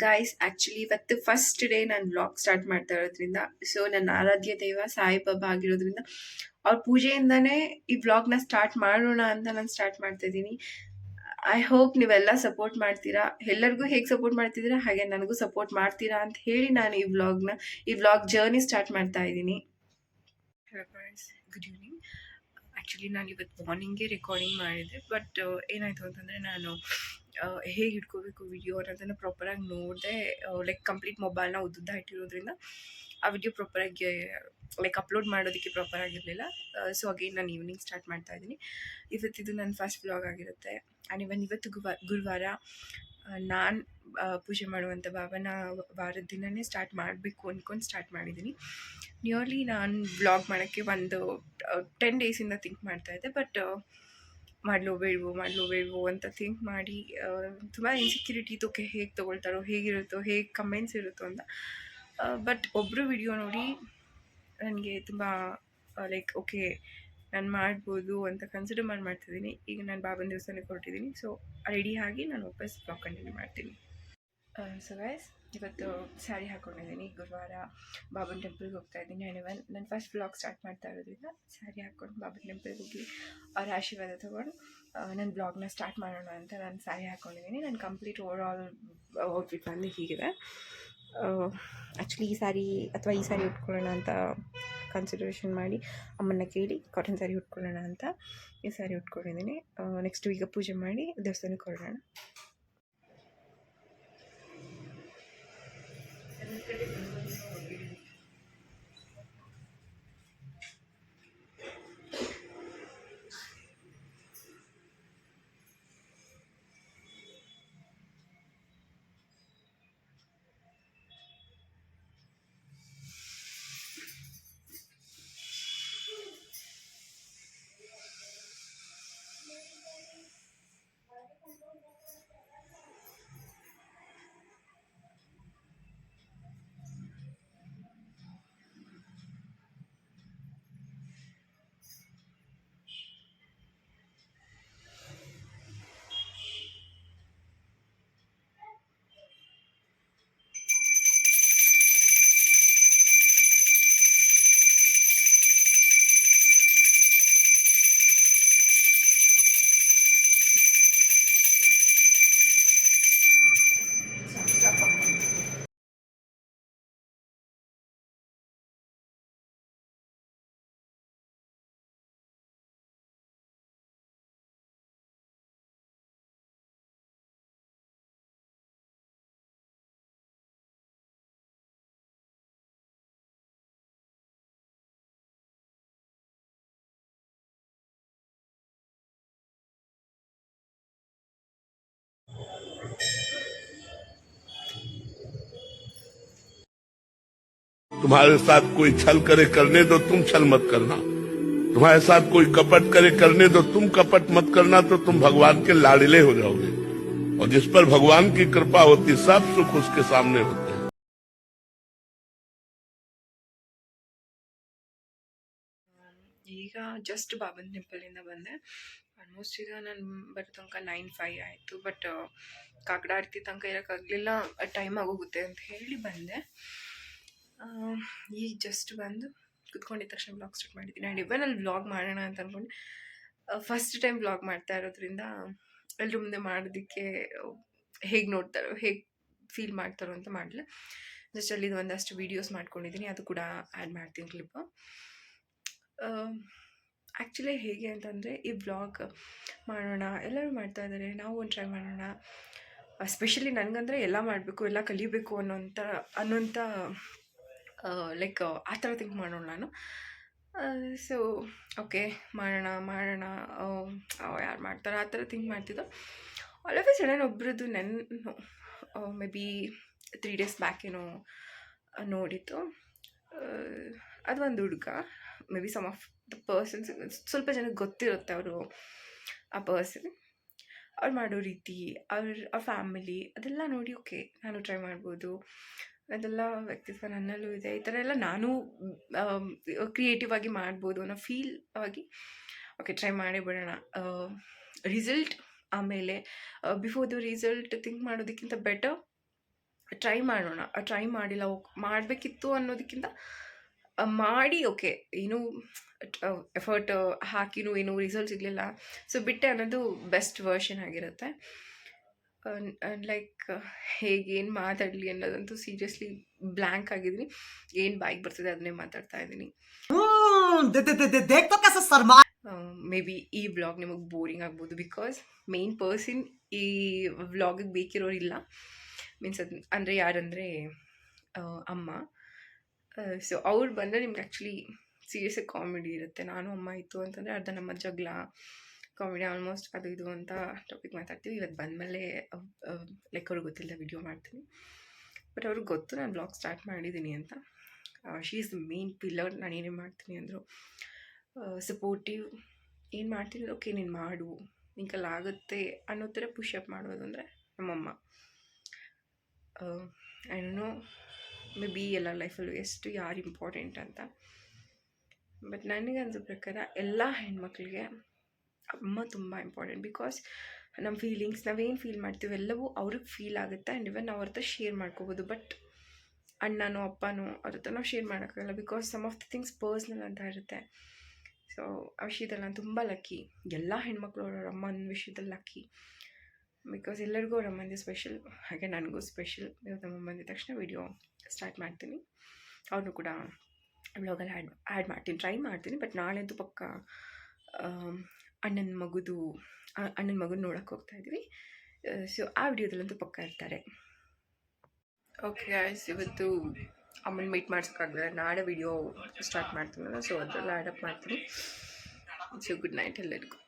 Guys actually ಇವತ್ತು first day ನಾನು vlog start ಮಾಡ್ತಾ ಇರೋದ್ರಿಂದ, ಸೊ ನನ್ನ ಆರಾಧ್ಯ ದೈವ ಸಾಯಿಬಾಬಾ ಆಗಿರೋದ್ರಿಂದ ಅವ್ರ ಪೂಜೆಯಿಂದನೇ ಈ ವ್ಲಾಗ್ನ ಸ್ಟಾರ್ಟ್ ಮಾಡೋಣ ಅಂತ ನಾನು ಸ್ಟಾರ್ಟ್ ಮಾಡ್ತಾ ಇದ್ದೀನಿ. ಐ ಹೋಪ್ ನೀವೆಲ್ಲ ಸಪೋರ್ಟ್ ಮಾಡ್ತೀರಾ. ಎಲ್ಲರಿಗೂ ಹೇಗೆ ಸಪೋರ್ಟ್ ಮಾಡ್ತಿದ್ದೀರಾ ಹಾಗೆ ನನಗೂ ಸಪೋರ್ಟ್ ಮಾಡ್ತೀರಾ ಅಂತ ಹೇಳಿ ನಾನು ಈ ವ್ಲಾಗ್ ಜರ್ನಿ ಸ್ಟಾರ್ಟ್ ಮಾಡ್ತಾ ಇದ್ದೀನಿ. Hello friends, good evening. Actually ನಾನು ಇವತ್ತು ಮಾರ್ನಿಂಗೇ ರೆಕಾರ್ಡಿಂಗ್ ಮಾಡಿದ್ದೆ, ಬಟ್ ಏನಾಯಿತು ಅಂತಂದರೆ ನಾನು ಹೇಗೆ ಇಟ್ಕೋಬೇಕು ವಿಡಿಯೋ ಅನ್ನೋದನ್ನು ಪ್ರಾಪರಾಗಿ ನೋಡಿದೆ. ಲೈಕ್ ಕಂಪ್ಲೀಟ್ ಮೊಬೈಲ್ನ ಉದ್ದುದ್ದ ಇಟ್ಟಿರೋದ್ರಿಂದ ಆ ವಿಡಿಯೋ ಪ್ರಾಪರಾಗಿ ಲೈಕ್ ಅಪ್ಲೋಡ್ ಮಾಡೋದಕ್ಕೆ ಪ್ರಾಪರ್ ಆಗಿರಲಿಲ್ಲ. ಸೊ ಅಗೇನ್ ನಾನು ಈವ್ನಿಂಗ್ ಸ್ಟಾರ್ಟ್ ಮಾಡ್ತಾ ಇದ್ದೀನಿ. ಇವತ್ತಿದು ನನ್ನ ಫಸ್ಟ್ ವ್ಲಾಗ್ ಆಗಿರುತ್ತೆ. ಆ್ಯಂಡ್ ಇವತ್ತು ಗುರುವಾರ ನಾನು ಪೂಜೆ ಮಾಡುವಂಥ ಭಾವನ ವಾರದ ದಿನವೇ ಸ್ಟಾರ್ಟ್ ಮಾಡಬೇಕು ಅಂದ್ಕೊಂಡು ಸ್ಟಾರ್ಟ್ ಮಾಡಿದ್ದೀನಿ. ನಿಯರ್ಲಿ ನಾನು ವ್ಲಾಗ್ ಮಾಡೋಕ್ಕೆ ಒಂದು 10 ಡೇಸಿಂದ ಥಿಂಕ್ ಮಾಡ್ತಾಯಿದ್ದೆ, ಬಟ್ ಮಾಡಲೋ ಬೇಡವೋ ಅಂತ ಥಿಂಕ್ ಮಾಡಿ ತುಂಬ ಇನ್ಸೆಕ್ಯೂರಿಟಿ ಇತ್ತು. ಓಕೆ, ಹೇಗೆ ತೊಗೊಳ್ತಾರೋ, ಹೇಗಿರುತ್ತೋ, ಹೇಗೆ ಕಮೆಂಟ್ಸ್ ಇರುತ್ತೋ ಅಂತ. ಬಟ್ ಒಬ್ಬರು ವಿಡಿಯೋ ನೋಡಿ ನನಗೆ ತುಂಬ ಲೈಕ್ ಓಕೆ ನಾನು ಮಾಡ್ಬೋದು ಅಂತ ಕನ್ಸಿಡರ್ ಮಾಡ್ತಿದ್ದೀನಿ. ಈಗ ನಾನು ಬಾಬನ ದೇವಸ್ಥಾನಕ್ಕೆ ಹೊರಟಿದ್ದೀನಿ. ಸೊ ರೆಡಿ ಆಗಿ ನಾನು ವಾಪಸ್ ಬ್ಲಾಗ್ ಕಂಟಿನ್ಯೂ ಮಾಡ್ತೀನಿ. ಸೊ ಗೈಸ್, ಇವತ್ತು ಸ್ಯಾರಿ ಹಾಕ್ಕೊಂಡಿದ್ದೀನಿ. ಗುರುವಾರ ಬಾಬನ ಟೆಂಪಲ್ಗೆ ಹೋಗ್ತಾ ಇದ್ದೀನಿ. ನನ್ನ ಫಸ್ಟ್ ವ್ಲಾಗ್ ಸ್ಟಾರ್ಟ್ ಮಾಡ್ತಾ ಇರೋದ್ರಿಂದ ಸ್ಯಾರಿ ಹಾಕ್ಕೊಂಡು ಬಾಬನ ಟೆಂಪಲ್ಗೆ ಹೋಗಿ ಅವ್ರ ಆಶೀರ್ವಾದ ತೊಗೊಂಡು ನನ್ನ ಬ್ಲಾಗ್ನ ಸ್ಟಾರ್ಟ್ ಮಾಡೋಣ ಅಂತ ನಾನು ಸ್ಯಾರಿ ಹಾಕ್ಕೊಂಡಿದ್ದೀನಿ. ನನ್ನ ಕಂಪ್ಲೀಟ್ ಓವರ್ ಆಲ್ ಔಟ್ಫಿಟ್ ಬಂದು ಹೀಗಿದೆ. ಆ್ಯಕ್ಚುಲಿ ಈ ಸ್ಯಾರಿ ಉಟ್ಕೊಳ್ಳೋಣ ಅಂತ ಕನ್ಸಿಡರೇಷನ್ ಮಾಡಿ ಅಮ್ಮನ್ನ ಕೇಳಿ ಕಾಟನ್ ಸ್ಯಾರಿ ಉಟ್ಕೊಳ್ಳೋಣ ಅಂತ ಈ ಸ್ಯಾರಿ ಉಟ್ಕೊಂಡಿದ್ದೀನಿ. ನೆಕ್ಸ್ಟ್ ಈಗ ಪೂಜೆ ಮಾಡಿ ದೇವಸ್ಥಾನಕ್ಕೆ ಹೊರಡೋಣ. तुम्हारे साथ कोई छल करे करने दो, तुम छल मत करना। तुम्हारे साथ कोई कपट करे करने दो, तुम कपट मत करना, तो तुम भगवान के लाडले हो जाओगे। और जिस पर भगवान की कृपा होती, सब सुख उसके सामने होते हैं। ಈಗ ಜಸ್ಟ್ ಬಾಬನ್ ಟೆಂಪಲಿಂದ ಬಂದೆ. ಆಲ್ಮೋಸ್ಟ್ ಈಗ ನಾನು ಬರೋ ತನಕ 9:05 ಆಯಿತು. ಬಟ್ ಕಾಕಡ ಆರತಿ ತನಕ ಇರೋಕ್ಕಾಗಲಿಲ್ಲ, ಟೈಮ್ ಆಗೋಗುತ್ತೆ ಅಂತ ಹೇಳಿ ಬಂದೆ. ಈಗ ಜಸ್ಟ್ ಬಂದು ಕುತ್ಕೊಂಡಿದ್ದ ತಕ್ಷಣ ವ್ಲಾಗ್ ಸ್ಟಾರ್ಟ್ ಮಾಡಿದ್ದೀನಿ. ಆ್ಯಂಡ್ ಇವನಲ್ಲಿ ವ್ಲಾಗ್ ಮಾಡೋಣ ಅಂತ ಅಂದ್ಕೊಂಡು ಫಸ್ಟ್ ಟೈಮ್ ವ್ಲಾಗ್ ಮಾಡ್ತಾ ಇರೋದ್ರಿಂದ ಎಲ್ಲರ ಮುಂದೆ ಮಾಡೋದಕ್ಕೆ ಹೇಗೆ ನೋಡ್ತಾರೋ, ಹೇಗೆ ಫೀಲ್ ಮಾಡ್ತಾರೋ ಅಂತ ಮಾಡಲಿಲ್ಲ. ಜಸ್ಟ್ ಅಲ್ಲಿ ಒಂದಷ್ಟು ವೀಡಿಯೋಸ್ ಮಾಡ್ಕೊಂಡಿದ್ದೀನಿ, ಅದು ಕೂಡ ಆ್ಯಡ್ ಮಾಡ್ತೀನಿ ಕ್ಲಿಪ್ಪು. ಆ್ಯಕ್ಚುಲಿ ಹೇಗೆ ಅಂತಂದರೆ ಈ ವ್ಲಾಗ್ ಮಾಡೋಣ, ಎಲ್ಲರೂ ಮಾಡ್ತಾ ಇದ್ದಾರೆ, ನಾವು ಒಂದು ಟ್ರೈ ಮಾಡೋಣ. ಸ್ಪೆಷಲಿ ನನಗಂದರೆ ಎಲ್ಲ ಮಾಡಬೇಕು, ಎಲ್ಲ ಕಲಿಬೇಕು ಅನ್ನೋಂಥ ಲೈಕ್ ಆ ಥರ ಥಿಂಕ್ ಮಾಡೋಣ ನಾನು. ಸೊ ಓಕೆ ಮಾಡೋಣ ಯಾರು ಮಾಡ್ತಾರೆ ಆ ಥರ ಥಿಂಕ್ ಮಾಡ್ತಿದ್ದೋ. ಆಲ್ ಆಫ್ ಎ ಸಡನ್ ಒಬ್ರದ್ದು ಮೇ ಬಿ 3 days ಬ್ಯಾಕ್ ಏನೋ ನೋಡಿತ್ತು. ಅದು ಒಂದು ಹುಡುಗ, maybe some of the persons ಸ್ವಲ್ಪ ಜನಕ್ಕೆ ಗೊತ್ತಿರುತ್ತೆ ಅವರು ಆ ಪರ್ಸನ್, ಅವ್ರು ಮಾಡೋ ರೀತಿ, ಅವ್ರ ಫ್ಯಾಮಿಲಿ ಅದೆಲ್ಲ ನೋಡಿ ಓಕೆ ನಾನು ಟ್ರೈ ಮಾಡ್ಬೋದು, ಅದೆಲ್ಲ ವ್ಯಕ್ತಿತ್ವ ನನ್ನಲ್ಲೂ ಇದೆ, ಈ ಥರ ಎಲ್ಲ ನಾನು ಕ್ರಿಯೇಟಿವ್ ಆಗಿ ಮಾಡ್ಬೋದು ಅನ್ನೋ ಫೀಲ್ ಆಗಿ ಓಕೆ ಟ್ರೈ ಮಾಡೇ ಬಿಡೋಣ. ರಿಸಲ್ಟ್ ಆಮೇಲೆ ಬಿಫೋರ್ ದ ರಿಸಲ್ಟ್ ಥಿಂಕ್ ಮಾಡೋದಕ್ಕಿಂತ ಬೆಟರ್ ಟ್ರೈ ಮಾಡೋಣ, ಟ್ರೈ ಮಾಡಿಲ್ಲ ಮಾಡಬೇಕಿತ್ತು ಅನ್ನೋದಕ್ಕಿಂತ ಮಾಡಿ ಓಕೆ ಏನೂ ಎಫರ್ಟ್ ಹಾಕಿನೂ ಏನೂ ರಿಸಲ್ಟ್ ಸಿಗಲಿಲ್ಲ, ಸೊ ಬಿಟ್ಟೆ ಅನ್ನೋದು ಬೆಸ್ಟ್ ವರ್ಷನ್ ಆಗಿರುತ್ತೆ. ಲೈಕ್ ಹೇಗೇನು ಮಾತಾಡಲಿ ಅನ್ನೋದಂತೂ ಸೀರಿಯಸ್ಲಿ ಬ್ಲ್ಯಾಂಕ್ ಆಗಿದ್ದೀನಿ. ಏನು ಬಾಯಿಗೆ ಬರ್ತದೆ ಅದನ್ನೇ ಮಾತಾಡ್ತಾ ಇದ್ದೀನಿ. ಮೇ ಬಿ ಈ ವ್ಲಾಗ್ ನಿಮಗೆ ಬೋರಿಂಗ್ ಆಗ್ಬೋದು, ಬಿಕಾಸ್ ಮೇನ್ ಪರ್ಸನ್ ಈ ವ್ಲಾಗಿಗೆ ಬೇಕಿರೋರಿಲ್ಲ. ಮೀನ್ಸ್ ಅದು ಅಂದರೆ ಯಾರಂದರೆ ಅಮ್ಮ. ಸೊ ಅವ್ರು ಬಂದರೆ ನಿಮ್ಗೆ ಆ್ಯಕ್ಚುಲಿ ಸೀರಿಯಸ್ಸಾಗಿ ಕಾಮಿಡಿ ಇರುತ್ತೆ. ನಾನು ಅಮ್ಮ ಇತ್ತು ಅಂತಂದರೆ ಅರ್ಧ ನಮ್ಮ ಜಗಳ ಕಾಮಿಡಿ ಆಲ್ಮೋಸ್ಟ್ ಅದು ಇದು ಅಂತ ಟಾಪಿಕ್ ಮಾತಾಡ್ತೀವಿ. ಇವತ್ತು ಬಂದಮೇಲೆ ಲೈಕ್ ಅವ್ರಿಗೆ ಗೊತ್ತಿಲ್ಲ ವಿಡಿಯೋ ಮಾಡ್ತೀನಿ, ಬಟ್ ಅವ್ರಿಗೆ ಗೊತ್ತು ನಾನು ಬ್ಲಾಗ್ ಸ್ಟಾರ್ಟ್ ಮಾಡಿದ್ದೀನಿ ಅಂತ. She is the main pillar. ನಾನು ಏನೇ ಮಾಡ್ತೀನಿ ಅಂದರು ಸಪೋರ್ಟಿವ್. ಏನು ಮಾಡ್ತೀನಿ ಓಕೆ ನೀನು ಮಾಡು, ನಿಂಕಲ್ಲಿ ಆಗುತ್ತೆ ಅನ್ನೋ ಥರ ಪುಷಪ್ ಮಾಡೋದು ಅಂದರೆ ನಮ್ಮಮ್ಮ. I don't know may be ಎಲ್ಲ ಲೈಫಲ್ಲೂ ಎಷ್ಟು ಯಾರು ಇಂಪಾರ್ಟೆಂಟ್ ಅಂತ, ಬಟ್ ನನಗೆ ಅನ್ಸೋ ಪ್ರಕಾರ ಎಲ್ಲ ಹೆಣ್ಮಕ್ಳಿಗೆ ಅಮ್ಮ ತುಂಬ ಇಂಪಾರ್ಟೆಂಟ್. ಬಿಕಾಸ್ ನಮ್ಮ ಫೀಲಿಂಗ್ಸ್ ನಾವೇನು ಫೀಲ್ ಮಾಡ್ತೀವಿ ಎಲ್ಲವೂ ಅವ್ರಿಗೆ ಫೀಲ್ ಆಗುತ್ತೆ. ಆ್ಯಂಡ್ ಇವನ್ ನಾವು ಅವ್ರ ಹತ್ರ ಶೇರ್ ಮಾಡ್ಕೋಬೋದು. ಬಟ್ ಅಣ್ಣನೋ ಅಪ್ಪನೋ ಅವ್ರ ಹತ್ರ ನಾವು ಶೇರ್ ಮಾಡೋಕ್ಕಾಗಲ್ಲ, because some of the things personal ಅಂತ ಇರುತ್ತೆ. ಸೊ ಆ ವಿಷಯದಲ್ಲಿ ನಾನು ತುಂಬ ಲಕ್ಕಿ. ಎಲ್ಲ ಹೆಣ್ಮಕ್ಳು ಅವ್ರ ಅಮ್ಮನ ವಿಷಯದಲ್ಲಿ ಲಕ್ಕಿ, ಬಿಕಾಸ್ ಎಲ್ಲರಿಗೂ ಅವ್ರ ಅಮ್ಮಂದೇ ಸ್ಪೆಷಲ್, ಹಾಗೆ ನನಗೂ ಸ್ಪೆಷಲ್. ಇವತ್ತು ನಮ್ಮ ಬಂದಿದ ತಕ್ಷಣ ವಿಡಿಯೋ ಸ್ಟಾರ್ಟ್ ಮಾಡ್ತೀನಿ. ಅವ್ರನ್ನೂ ಕೂಡ ವ್ಲಾಗಲ್ಲಿ ಆ್ಯಡ್ ಮಾಡ್ತೀನಿ, ಟ್ರೈ ಮಾಡ್ತೀನಿ. ಬಟ್ ನಾಳೆಂತೂ ಪಕ್ಕ ಅಣ್ಣನ ಮಗುನ ನೋಡೋಕ್ಕೆ ಹೋಗ್ತಾಯಿದ್ವಿ. ಸೊ ಆ ವಿಡಿಯೋದಲ್ಲಂತೂ ಪಕ್ಕ ಇರ್ತಾರೆ. ಓಕೆ ಗಾಯ್ಸ್, ಇವತ್ತು ಅಮ್ಮನ ಮೀಟ್ ಮಾಡ್ಸೋಕ್ಕಾಗಲ್ಲ, ನಾಳೆ ವಿಡಿಯೋ ಸ್ಟಾರ್ಟ್ ಮಾಡ್ತೀನಲ್ಲ, ಸೊ ಅದರಲ್ಲಿ ಆ್ಯಡಪ್ ಮಾಡ್ತೀನಿ. ಸೊ ಗುಡ್ ನೈಟ್ ಎಲ್ಲರಿಗೂ.